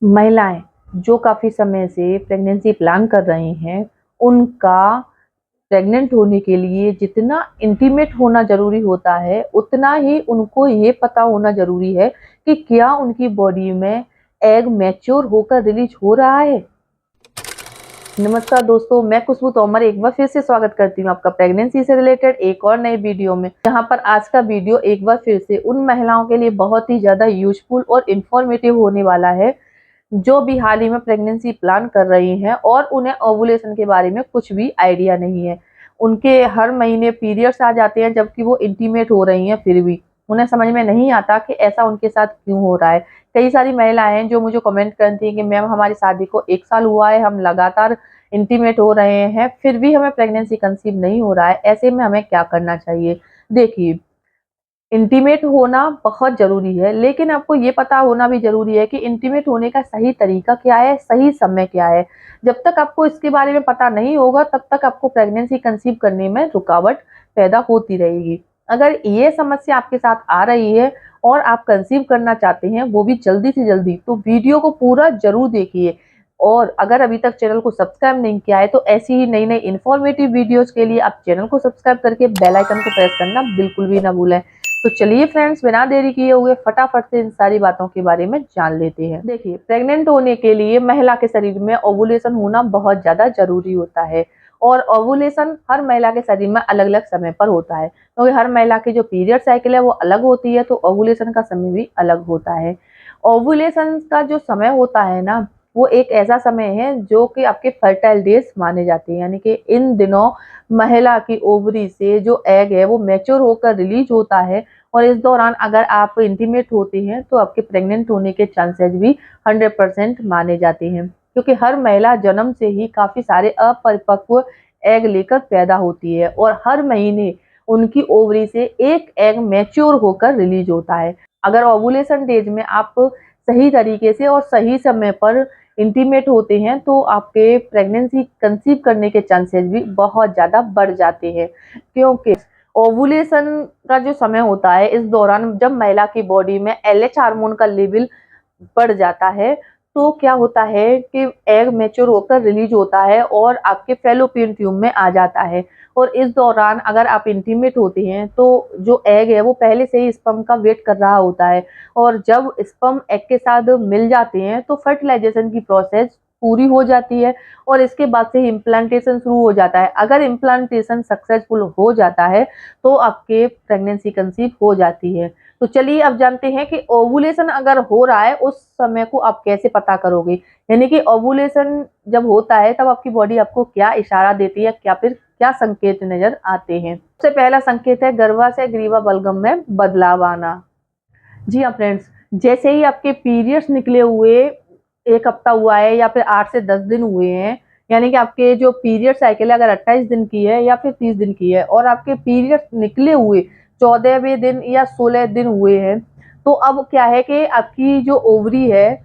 महिलाएं जो काफ़ी समय से प्रेगनेंसी प्लान कर रही हैं, उनका प्रेग्नेंट होने के लिए जितना इंटीमेट होना ज़रूरी होता है, उतना ही उनको ये पता होना ज़रूरी है कि क्या उनकी बॉडी में एग मैच्योर होकर रिलीज़ हो रहा है। नमस्कार दोस्तों, मैं खुशबू तोमर एक बार फिर से स्वागत करती हूँ आपका प्रेगनेंसी से रिलेटेड एक और नए वीडियो में। यहाँ पर आज का वीडियो एक बार फिर से उन महिलाओं के लिए बहुत ही ज़्यादा यूज़फुल और इन्फॉर्मेटिव होने वाला है जो भी हाल ही में प्रेगनेंसी प्लान कर रही हैं और उन्हें ओवुलेशन के बारे में कुछ भी आइडिया नहीं है। उनके हर महीने पीरियड्स आ जाते हैं जबकि वो इंटीमेट हो रही हैं, फिर भी उन्हें समझ में नहीं आता कि ऐसा उनके साथ क्यों हो रहा है। कई सारी महिलाएं हैं जो मुझे कमेंट करती हैं कि मैम हमारी शादी को 1 साल हुआ है, हम लगातार इंटीमेट हो रहे हैं, फिर भी हमें प्रेगनेंसी कंसीव नहीं हो रहा है, ऐसे में हमें क्या करना चाहिए? देखिए, इंटीमेट होना बहुत ज़रूरी है, लेकिन आपको ये पता होना भी ज़रूरी है कि इंटीमेट होने का सही तरीका क्या है, सही समय क्या है। जब तक आपको इसके बारे में पता नहीं होगा, तब तक आपको प्रेगनेंसी कंसीव करने में रुकावट पैदा होती रहेगी। अगर ये समस्या आपके साथ आ रही है और आप कंसीव करना चाहते हैं, वो भी जल्दी से जल्दी, तो वीडियो को पूरा ज़रूर देखिए। और अगर अभी तक चैनल को सब्सक्राइब नहीं किया है, तो ऐसी ही नई-नई इन्फॉर्मेटिव वीडियोज़ के लिए आप चैनल को सब्सक्राइब करके बेल आइकन को प्रेस करना बिल्कुल भी ना भूलें। तो चलिए फ्रेंड्स, बिना देरी किए हुए फटाफट से इन सारी बातों के बारे में जान लेते हैं। देखिए, प्रेग्नेंट होने के लिए महिला के शरीर में ओवुलेशन होना बहुत ज़्यादा ज़रूरी होता है और ओवुलेशन हर महिला के शरीर में अलग-अलग समय पर होता है, क्योंकि हर महिला की जो पीरियड साइकिल है वो अलग होती है, तो ओवुलेशन का समय भी अलग होता है। ओवुलेशन का जो समय होता है ना, वो एक ऐसा समय है जो कि आपके फर्टाइल डेज माने जाते हैं, यानी कि इन दिनों महिला की ओवरी से जो एग है वो मैच्योर होकर रिलीज होता है और इस दौरान अगर आप इंटीमेट होते हैं तो आपके प्रेग्नेंट होने के चांसेस भी 100% माने जाते हैं, क्योंकि हर महिला जन्म से ही काफी सारे अपरिपक्व एग लेकर पैदा होती है और हर महीने उनकी ओवरी से एक एग मैच्योर होकर रिलीज होता है। अगर ओवुलेशन डेज में आप सही तरीके से और सही समय पर इंटीमेट होते हैं तो आपके प्रेगनेंसी कंसीव करने के चांसेस भी बहुत ज़्यादा बढ़ जाते हैं, क्योंकि ओवुलेशन का जो समय होता है इस दौरान जब महिला की बॉडी में एलएच हार्मोन का लेवल बढ़ जाता है, तो क्या होता है कि एग मैच्योर होकर रिलीज होता है और आपके फैलोपियन ट्यूब में आ जाता है और इस दौरान अगर आप इंटीमेट होते हैं तो जो एग है वो पहले से ही स्पर्म का वेट कर रहा होता है और जब स्पर्म एग के साथ मिल जाते हैं तो फर्टिलाइजेशन की प्रोसेस पूरी हो जाती है और इसके बाद से इम्प्लांटेशन शुरू हो जाता है। अगर इम्प्लांटेशन सक्सेसफुल हो जाता है तो आपके प्रेगनेंसी कंसीव हो जाती है। तो चलिए अब जानते हैं कि ओवुलेशन अगर हो रहा है उस समय को आप कैसे पता करोगे, यानी कि ओवुलेशन जब होता है तब आपकी बॉडी आपको क्या इशारा देती है, क्या फिर क्या संकेत नजर आते हैं। सबसे पहला संकेत है गर्भाशय ग्रीवा बलगम में बदलाव आना। जी हाँ फ्रेंड्स, जैसे ही आपके पीरियड्स निकले हुए 1 हफ्ता हुआ है या फिर 8 से 10 दिन हुए हैं, यानी कि आपके जो पीरियड साइकिल है अगर 28 दिन की है या फिर 30 दिन की है और आपके पीरियड्स निकले हुए 14वें दिन या 16 दिन हुए हैं, तो अब क्या है कि आपकी जो ओवरी है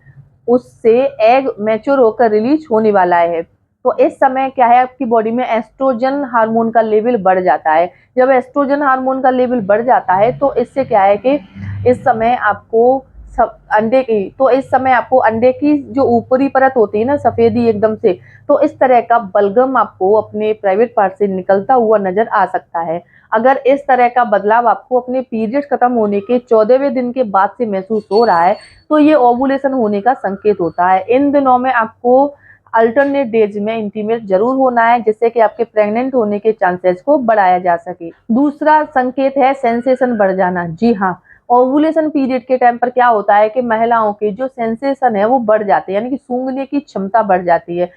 उससे एग मैच्योर होकर रिलीज होने वाला है। तो इस समय क्या है आपकी बॉडी में एस्ट्रोजन हार्मोन का लेवल बढ़ जाता है। जब एस्ट्रोजन हार्मोन का लेवल बढ़ जाता है तो इससे क्या है कि इस समय आपको इस समय आपको अंडे की जो ऊपरी परत होती है ना सफेदी एकदम से, तो इस तरह का बलगम आपको अपने प्राइवेट पार्ट से निकलता हुआ नजर आ सकता है। अगर इस तरह का बदलाव आपको अपने पीरियड खत्म होने के 14वें दिन के बाद से महसूस हो रहा है तो ये ओवुलेशन होने का संकेत होता है। इन दिनों में आपको अल्टरनेट डेज में इंटीमेट जरूर होना है जिससे कि आपके प्रेग्नेंट होने के चांसेस को बढ़ाया जा सके। दूसरा संकेत है सेंसेशन बढ़ जाना। जी हाँ, ओवुलेशन पीरियड के टाइम पर क्या होता है कि महिलाओं के जो सेंसेशन है वो बढ़ जाते हैं, यानी कि सूंघने की क्षमता बढ़ जाती है।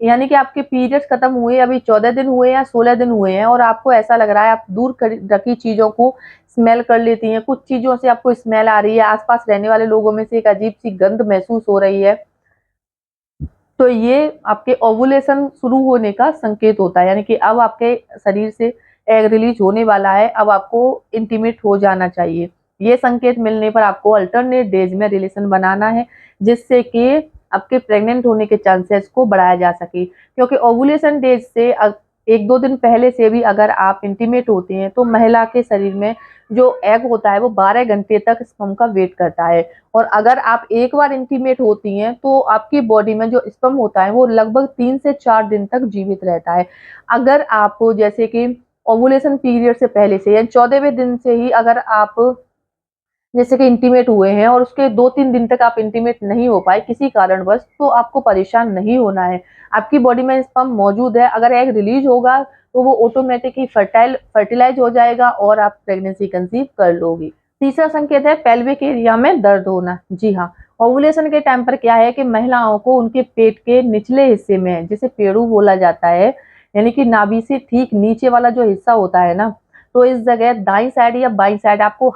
यानी कि आपके पीरियड्स खत्म हुए अभी 14 दिन हुए या 16 दिन हुए हैं और आपको ऐसा लग रहा है आप दूर रखी चीजों को स्मेल कर लेती हैं, कुछ चीजों से आपको स्मेल आ रही है, आसपास रहने वाले लोगों में से एक अजीब सी गंध महसूस हो रही है, तो ये आपके ओवुलेशन शुरू होने का संकेत होता है, यानी कि अब आपके शरीर से एग रिलीज होने वाला है, अब आपको इंटीमेट हो जाना चाहिए। ये संकेत मिलने पर आपको अल्टरनेट डेज में रिलेशन बनाना है जिससे कि आपके प्रेग्नेंट होने के चांसेस को बढ़ाया जा सके, क्योंकि ओवुलेशन डेज से 1-2 दिन पहले से भी अगर आप इंटीमेट होते हैं तो महिला के शरीर में जो एग होता है वो 12 घंटे तक स्पर्म का वेट करता है। और अगर आप एक बार इंटीमेट होती हैं तो आपकी बॉडी में जो स्पर्म होता है वो लगभग 3 से 4 दिन तक जीवित रहता है। अगर आप जैसे कि ओव्यूलेशन पीरियड से पहले से या 14वें दिन से ही अगर आप जैसे कि इंटीमेट हुए हैं और उसके 2-3 दिन तक आप इंटीमेट नहीं हो पाए किसी कारणवश, तो आपको परेशान नहीं होना है। आपकी बॉडी में स्पर्म मौजूद है, अगर एग रिलीज़ होगा तो वो ऑटोमेटिक ही फर्टिलाइज़ हो जाएगा और आप प्रेगनेंसी कंसीव कर लोगी। तीसरा संकेत है पेल्विक एरिया में दर्द होना। जी हाँ, ओव्यूलेशन के टाइम पर क्या है कि महिलाओं को उनके पेट के निचले हिस्से में, जिसे पेड़ू बोला जाता है, यानी कि नाभि से ठीक नीचे वाला जो हिस्सा होता है ना, तो इस जगह दाईं साइड या बाईं साइड आपको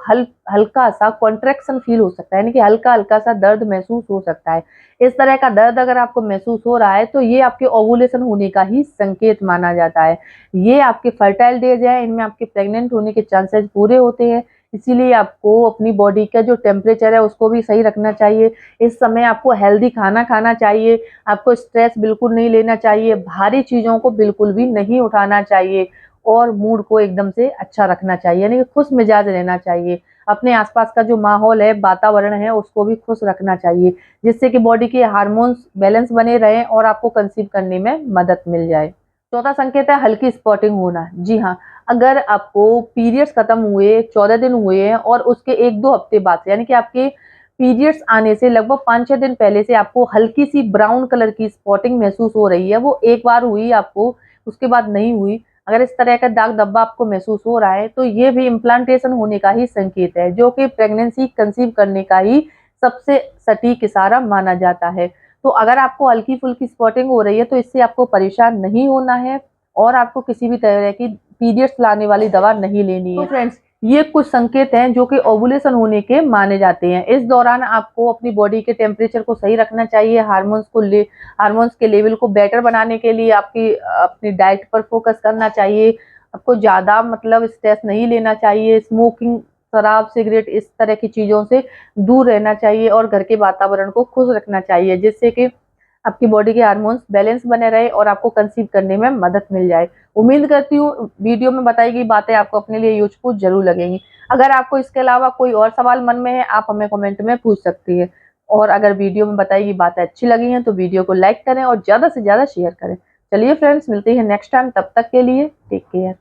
हल्का-सा कॉन्ट्रैक्शन फील हो सकता है, यानी कि हल्का-हल्का सा दर्द महसूस हो सकता है। इस तरह का दर्द अगर आपको महसूस हो रहा है, तो ये आपके ओव्यूलेशन होने का ही संकेत माना जाता है। ये आपके फर्टाइल डेज़ हैं, इनमें आपके प्रेग्नेंट होने के चांसेस पूरे होते हैं, इसीलिए आपको अपनी बॉडी का जो टेम्परेचर है, उसको भी सही रखना चाहिए। इस समय आपको हेल्दी खाना खाना चाहिए, आपको स्ट्रेस बिल्कुल नहीं लेना चाहिए, भारी चीज़ों को बिल्कुल भी नहीं उठाना चाहिए और मूड को एकदम से अच्छा रखना चाहिए, यानी कि खुश मिजाज रहना चाहिए। अपने आसपास का जो माहौल है, वातावरण है, उसको भी खुश रखना चाहिए, जिससे कि बॉडी के हार्मोन्स बैलेंस बने रहें और आपको कंसीव करने में मदद मिल जाए। चौथा संकेत है हल्की स्पॉटिंग होना। जी हाँ, अगर आपको पीरियड्स खत्म हुए, 14 दिन हुए हैं और उसके 1-2 हफ्ते बाद से, यानी कि आपके पीरियड्स आने से लगभग 5-6 दिन पहले से आपको हल्की-सी ब्राउन कलर की स्पॉटिंग महसूस हो रही है, वो एक बार हुई आपको, उसके बाद नहीं हुई। अगर इस तरह का दाग धब्बा आपको महसूस हो रहा है, तो ये भी इम्प्लांटेशन होने का ही संकेत है, जो कि प्रेगनेंसी कंसीव करने का ही सबसे सटीक इशारा माना जाता है। तो अगर आपको हल्की-फुल्की स्पॉटिंग हो रही है, तो इससे आपको परेशान नहीं होना है और आपको किसी भी तरह की पीरियड्स लाने वाली दवा नहीं लेनी है। तो फ्रेंड्स, ये कुछ संकेत हैं जो कि ओव्यूलेशन होने के माने जाते हैं। इस दौरान आपको अपनी बॉडी के टेम्परेचर को सही रखना चाहिए, हार्मोन्स के लेवल को बेटर बनाने के लिए आपकी अपनी डाइट पर फोकस करना चाहिए। आपको ज़्यादा मतलब स्ट्रेस नहीं लेना चाहिए, स्मोकिंग, शराब, सिगरेट इस तरह की चीज़ों से दूर रहना चाहिए और घर के वातावरण को खुश रखना चाहिए, जिससे कि आपकी बॉडी के हार्मोन्स बैलेंस बने रहे और आपको कंसीव करने में मदद मिल जाए। उम्मीद करती हूँ वीडियो में बताई गई बातें आपको अपने लिए यूज़फुल ज़रूर लगेंगी। अगर आपको इसके अलावा कोई और सवाल मन में है, आप हमें कमेंट में पूछ सकती हैं। और अगर वीडियो में बताई गई बातें अच्छी लगी हैं, तो वीडियो को लाइक करें और ज़्यादा से ज़्यादा शेयर करें। चलिए फ्रेंड्स, मिलते हैं नेक्स्ट टाइम, तब तक के लिए टेक केयर।